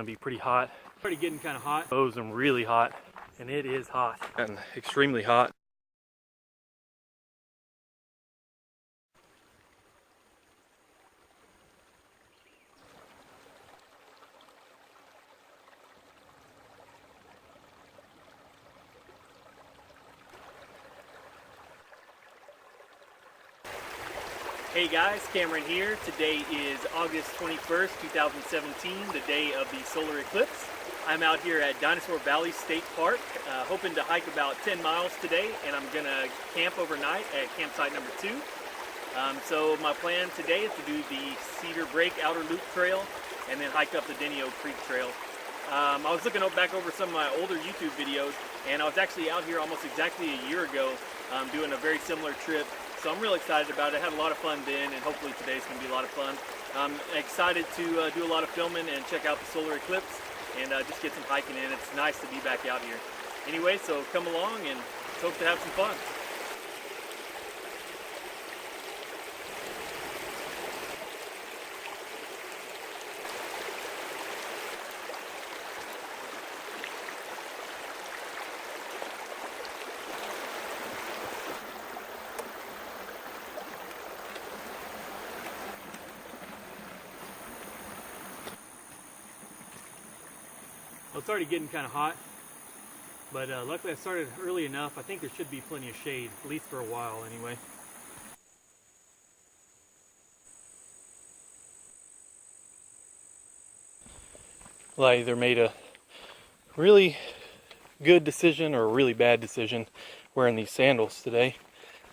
going to be pretty hot. Already getting kind of hot. Those are really hot, and it is hot and extremely hot. Hey guys, Cameron here. Today is August 21st, 2017, the day of the solar eclipse. I'm out here at Dinosaur Valley State Park, hoping to hike about 10 miles today, and I'm gonna camp overnight at campsite number 2. So my plan today is to do the Cedar Break Outer Loop Trail and then hike up the Denio Creek Trail. I was looking back over some of my older YouTube videos, and I was actually out here almost exactly a year ago doing a very similar trip. So I'm real excited about it. I had a lot of fun then, and hopefully today's going to be a lot of fun. I'm excited to do a lot of filming and check out the solar eclipse and just get some hiking in. It's nice to be back out here. Anyway, so come along and hope to have some fun. Well, it's already getting kind of hot, but luckily I started early enough. I think there should be plenty of shade, at least for a while anyway. Well, I either made a really good decision or a really bad decision wearing these sandals today.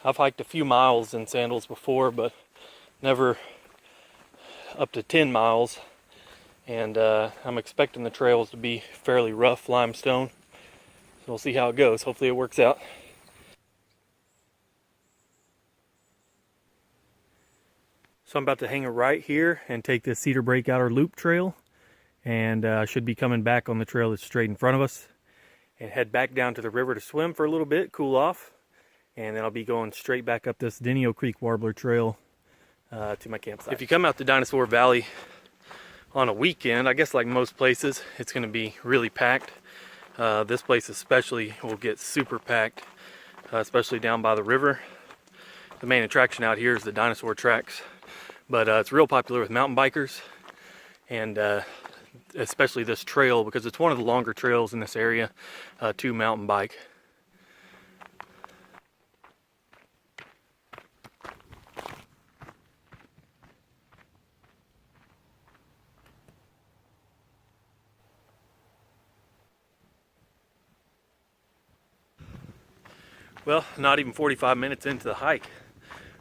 I've hiked a few miles in sandals before, but never up to 10 miles. And I'm expecting the trails to be fairly rough limestone. So we'll see how it goes. Hopefully it works out. So I'm about to hang a right here and take the Cedar Break Outer Loop Trail. And I should be coming back on the trail that's straight in front of us. And head back down to the river to swim for a little bit, cool off. And then I'll be going straight back up this Denio Creek Warbler Trail to my campsite. If you come out to Dinosaur Valley on a weekend, I guess like most places, it's going to be really packed. This place especially will get super packed, especially down by the river. The main attraction out here is the Dinosaur Tracks, but it's real popular with mountain bikers, and especially this trail because it's one of the longer trails in this area to mountain bike. Well, not even 45 minutes into the hike.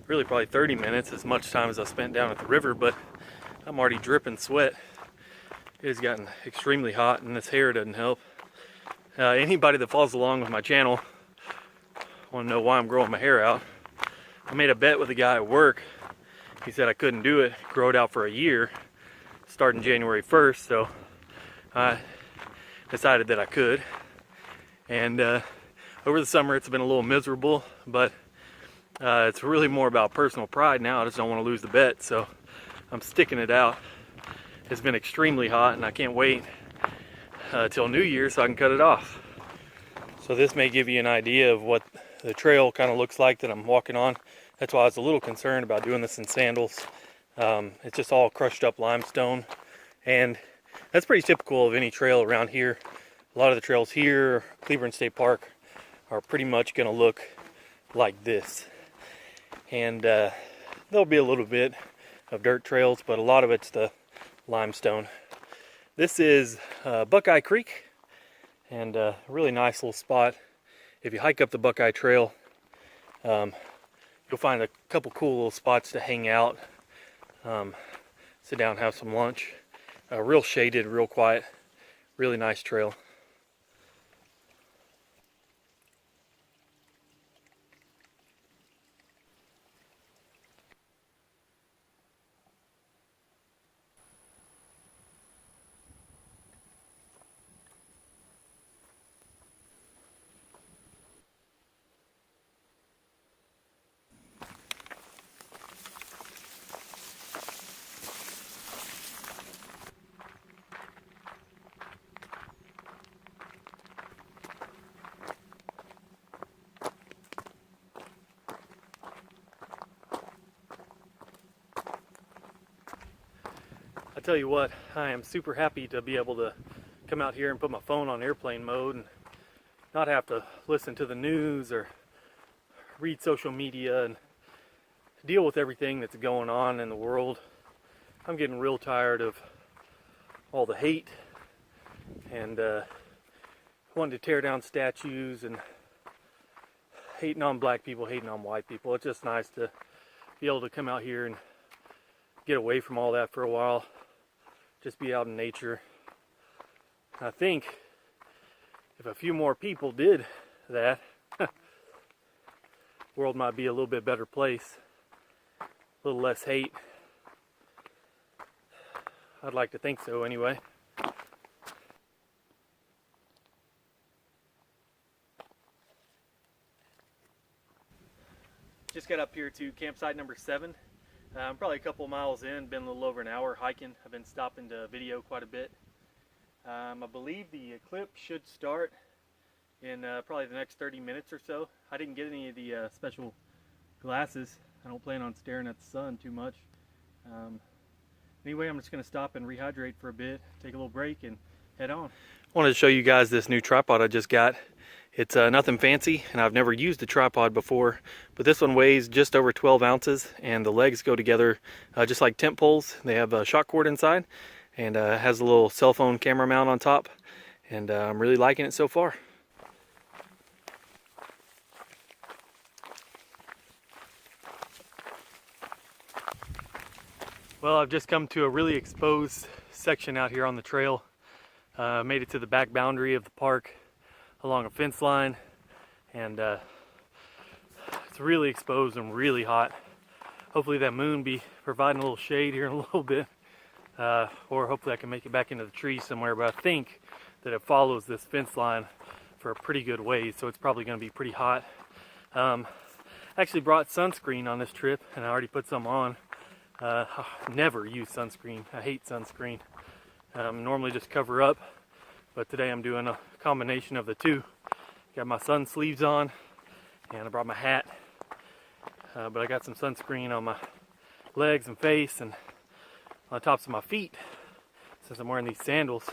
Really probably 30 minutes, as much time as I spent down at the river, but I'm already dripping sweat. It has gotten extremely hot, and this hair doesn't help. Anybody that follows along with my channel want to know why I'm growing my hair out. I made a bet with a guy at work. He said I couldn't do it, grow it out for a year, starting January 1st, so I decided that I could. And over the summer it's been a little miserable, but it's really more about personal pride now. I just don't want to lose the bet, so I'm sticking it out. It's been extremely hot, and I can't wait till New Year so I can cut it off. So this may give you an idea of what the trail kind of looks like that I'm walking on. That's why I was a little concerned about doing this in sandals. It's just all crushed up limestone, and that's pretty typical of any trail around here. A lot of the trails here, Cleveland State Park, are pretty much going to look like this. And there'll be a little bit of dirt trails, but a lot of it's the limestone. This is Buckeye Creek, and a really nice little spot. If you hike up the Buckeye Trail, you'll find a couple cool little spots to hang out, sit down, have some lunch. Real shaded, real quiet, really nice trail. tell you what, I am super happy to be able to come out here and put my phone on airplane mode and not have to listen to the news or read social media and deal with everything that's going on in the world. I'm getting real tired of all the hate and wanting to tear down statues and hating on black people, hating on white people. It's just nice to be able to come out here and get away from all that for a while. Just be out in nature. I think if a few more people did that, the world might be a little bit better place. A little less hate. I'd like to think so anyway. Just got up here to campsite number 7. I'm probably a couple miles in, been a little over an hour hiking. I've been stopping to video quite a bit. I believe the eclipse should start in probably the next 30 minutes or so. I didn't get any of the special glasses. I don't plan on staring at the sun too much. Anyway, I'm just going to stop and rehydrate for a bit, take a little break, and head on. I wanted to show you guys this new tripod I just got. It's nothing fancy, and I've never used a tripod before, but this one weighs just over 12 ounces, and the legs go together just like tent poles. They have a shock cord inside, and has a little cell phone camera mount on top, and I'm really liking it so far. Well, I've just come to a really exposed section out here on the trail. Made it to the back boundary of the park along a fence line, and it's really exposed and really hot. Hopefully that moon be providing a little shade here in a little bit, or hopefully I can make it back into the trees somewhere, but I think that it follows this fence line for a pretty good ways, so it's probably going to be pretty hot. I actually brought sunscreen on this trip, and I already put some on. I never use sunscreen. I hate sunscreen. Normally just cover up, but today I'm doing a combination of the two. Got my sun sleeves on, and I brought my hat, but I got some sunscreen on my legs and face and on the tops of my feet. Since I'm wearing these sandals,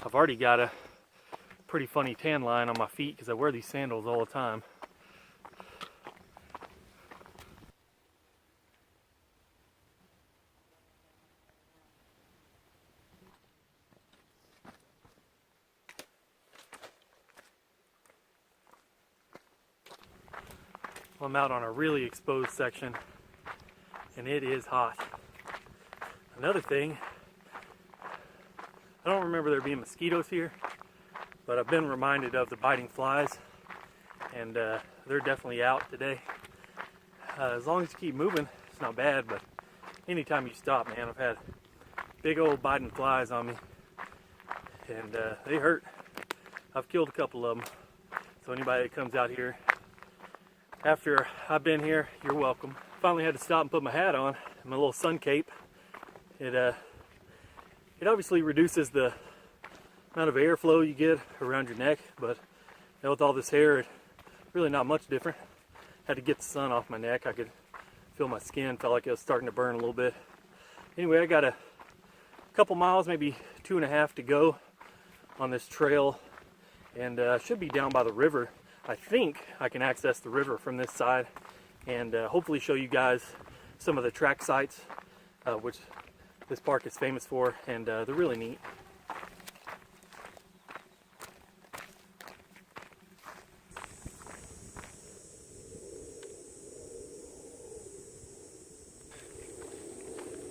I've already got a pretty funny tan line on my feet because I wear these sandals all the time. I'm out on a really exposed section, and it is hot. Another thing, I don't remember there being mosquitoes here, but I've been reminded of the biting flies, and they're definitely out today. As long as you keep moving, it's not bad, but anytime you stop, man, I've had big old biting flies on me, and they hurt. I've killed a couple of them, so anybody that comes out here after I've been here, you're welcome. Finally had to stop and put my hat on, my little sun cape. It obviously reduces the amount of airflow you get around your neck, but with all this hair, it's really not much different. Had to get the sun off my neck. I could feel my skin, felt like it was starting to burn a little bit. Anyway, I got a couple miles, maybe 2.5 to go on this trail, and should be down by the river. I think I can access the river from this side, and hopefully show you guys some of the track sites, which this park is famous for, and they're really neat.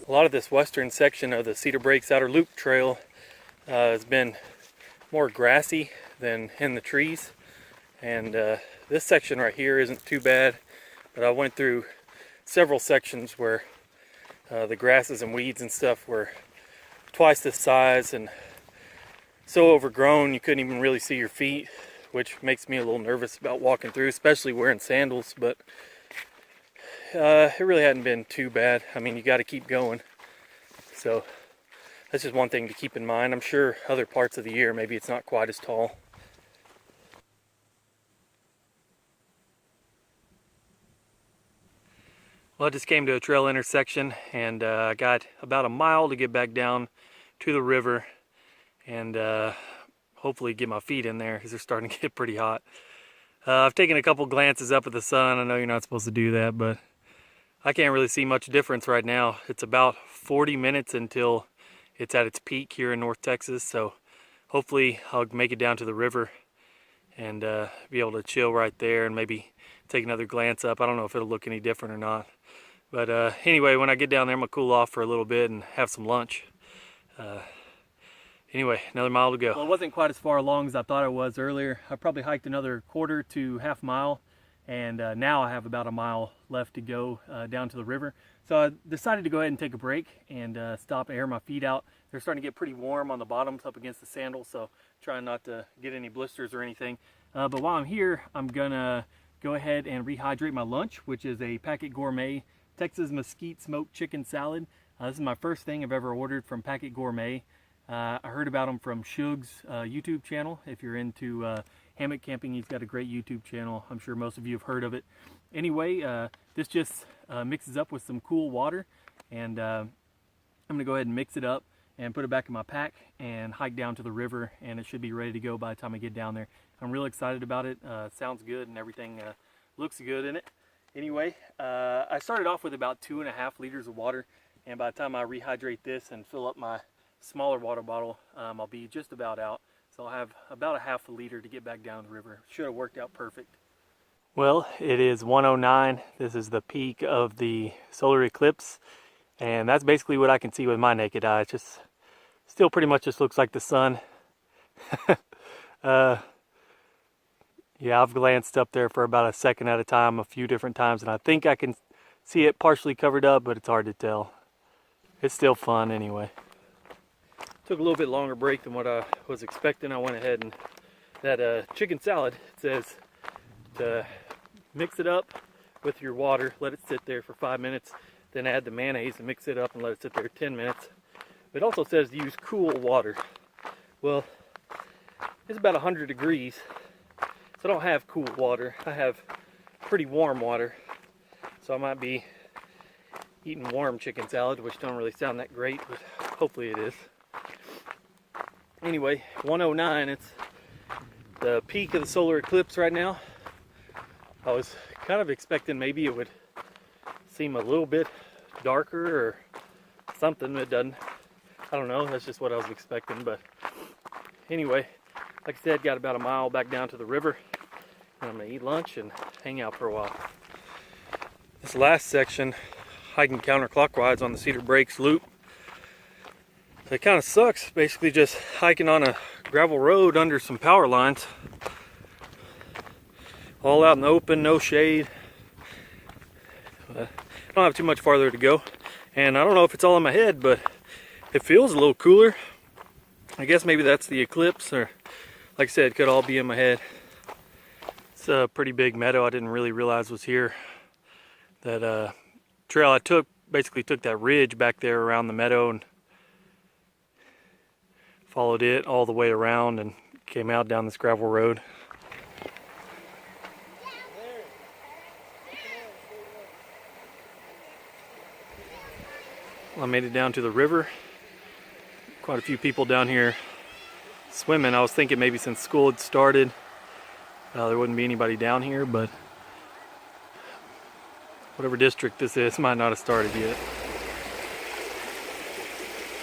A lot of this western section of the Cedar Breaks Outer Loop Trail has been more grassy than in the trees. And this section right here isn't too bad, but I went through several sections where the grasses and weeds and stuff were twice this size and so overgrown you couldn't even really see your feet, which makes me a little nervous about walking through, especially wearing sandals. But it really hadn't been too bad. I mean, you got to keep going, so that's just one thing to keep in mind. I'm sure other parts of the year maybe it's not quite as tall. Well, I just came to a trail intersection, and I got about a mile to get back down to the river, and hopefully get my feet in there because they're starting to get pretty hot. I've taken a couple glances up at the sun. I know you're not supposed to do that, but I can't really see much difference right now. It's about 40 minutes until it's at its peak here in North Texas, so hopefully I'll make it down to the river and be able to chill right there and maybe take another glance up. I don't know if it'll look any different or not. But anyway, when I get down there, I'm going to cool off for a little bit and have some lunch. Anyway, another mile to go. Well, it wasn't quite as far along as I thought it was earlier. I probably hiked another quarter to half mile, and now I have about a mile left to go down to the river. So I decided to go ahead and take a break and stop and air my feet out. They're starting to get pretty warm on the bottoms up against the sandals, so trying not to get any blisters or anything. But while I'm here, I'm gonna go ahead and rehydrate my lunch, which is a Packet Gourmet Texas Mesquite Smoked Chicken Salad. This is my first thing I've ever ordered from Packet Gourmet. I heard about him from Shug's YouTube channel. If you're into hammock camping, he's got a great YouTube channel. I'm sure most of you have heard of it. Anyway, this just mixes up with some cool water, and I'm gonna go ahead and mix it up and put it back in my pack and hike down to the river, and it should be ready to go by the time I get down there. I'm really excited about it. Sounds good, and everything looks good in it. Anyway, I started off with about 2.5 liters of water, and by the time I rehydrate this and fill up my smaller water bottle, I'll be just about out. So I'll have about a half a liter to get back down the river. Should have worked out perfect. Well, it is 1:09. This is the peak of the solar eclipse, and that's basically what I can see with my naked eye. It's just still pretty much just looks like the sun. Yeah, I've glanced up there for about a second at a time a few different times, and I think I can see it partially covered up, but it's hard to tell. It's still fun anyway. Took a little bit longer break than what I was expecting. I went ahead and that chicken salad, it says to mix it up with your water, let it sit there for 5 minutes, then add the mayonnaise and mix it up and let it sit there 10 minutes. It also says to use cool water. Well, it's about 100 degrees. So I don't have cool water. I have pretty warm water. So I might be eating warm chicken salad, which don't really sound that great, but hopefully it is. Anyway, 1:09, it's the peak of the solar eclipse right now. I was kind of expecting maybe it would seem a little bit darker or something. It doesn't. I don't know, that's just what I was expecting. But anyway, like I said, got about a mile back down to the river. And I'm gonna eat lunch and hang out for a while. This last section, hiking counterclockwise on the Cedar Breaks loop, it kind of sucks, basically just hiking on a gravel road under some power lines. All out in the open, no shade. I don't have too much farther to go. And I don't know if it's all in my head, but it feels a little cooler. I guess maybe that's the eclipse, or like I said, it could all be in my head. It's a pretty big meadow I didn't really realize was here. That trail I took, basically took that ridge back there around the meadow and followed it all the way around and came out down this gravel road. Well, I made it down to the river. Quite a few people down here swimming. I was thinking maybe since school had started, there wouldn't be anybody down here, but whatever district this is might not have started yet.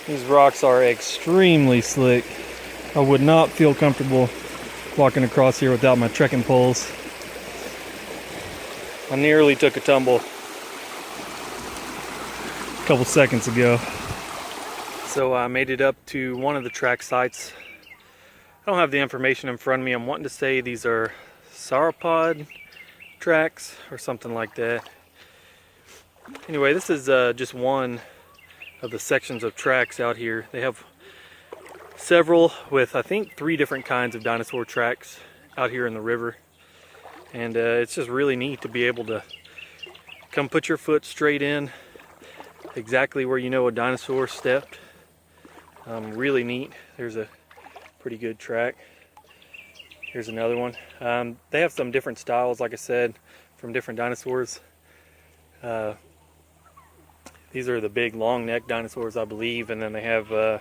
These rocks are extremely slick. I would not feel comfortable walking across here without my trekking poles. I nearly took a tumble a couple seconds ago. So I made it up to one of the track sites. I don't have the information in front of me. I'm wanting to say these are sauropod tracks or something like that. Anyway, this is just one of the sections of tracks out here. They have several with, I think, 3 different kinds of dinosaur tracks out here in the river. And it's just really neat to be able to come put your foot straight in exactly where you know a dinosaur stepped. Really neat. There's a pretty good track. Here's another one. They have some different styles, like I said, from different dinosaurs. These are the big long neck dinosaurs, I believe, and then they have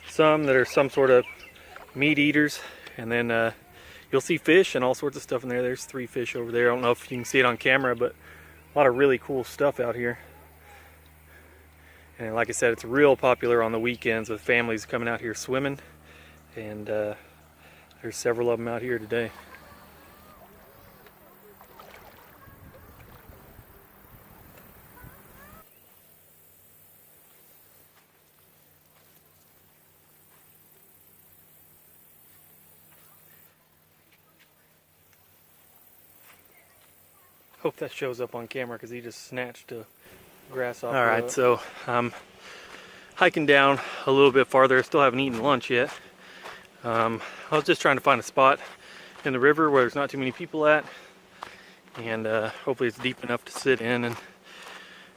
some that are some sort of meat eaters, and then you'll see fish and all sorts of stuff in there. There's 3 fish over there. I don't know if you can see it on camera, but a lot of really cool stuff out here. And like I said, it's real popular on the weekends with families coming out here swimming, and there's several of them out here today. Hope that shows up on camera because he just snatched a grasshopper. Alright, so I'm hiking down a little bit farther. Still haven't eaten lunch yet. I was just trying to find a spot in the river where there's not too many people at, and hopefully it's deep enough to sit in, and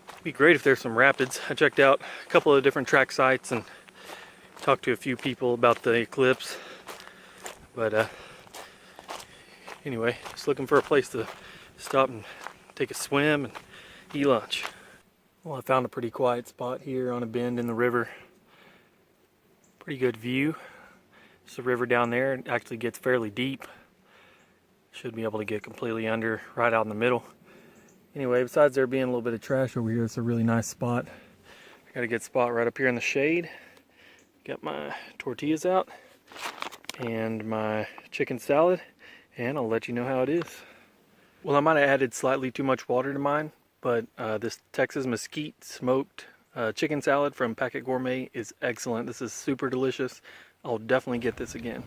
it'd be great if there's some rapids. I checked out a couple of different track sites and talked to a few people about the eclipse, but anyway, just looking for a place to stop and take a swim and eat lunch. Well, I found a pretty quiet spot here on a bend in the river. Pretty good view. There's a river down there. It actually gets fairly deep. Should be able to get completely under right out in the middle. Anyway, besides there being a little bit of trash over here, it's a really nice spot. I got a good spot right up here in the shade. Got my tortillas out and my chicken salad, and I'll let you know how it is. Well, I might have added slightly too much water to mine, but this Texas mesquite smoked chicken salad from Packet Gourmet is excellent. This is super delicious. I'll definitely get this again.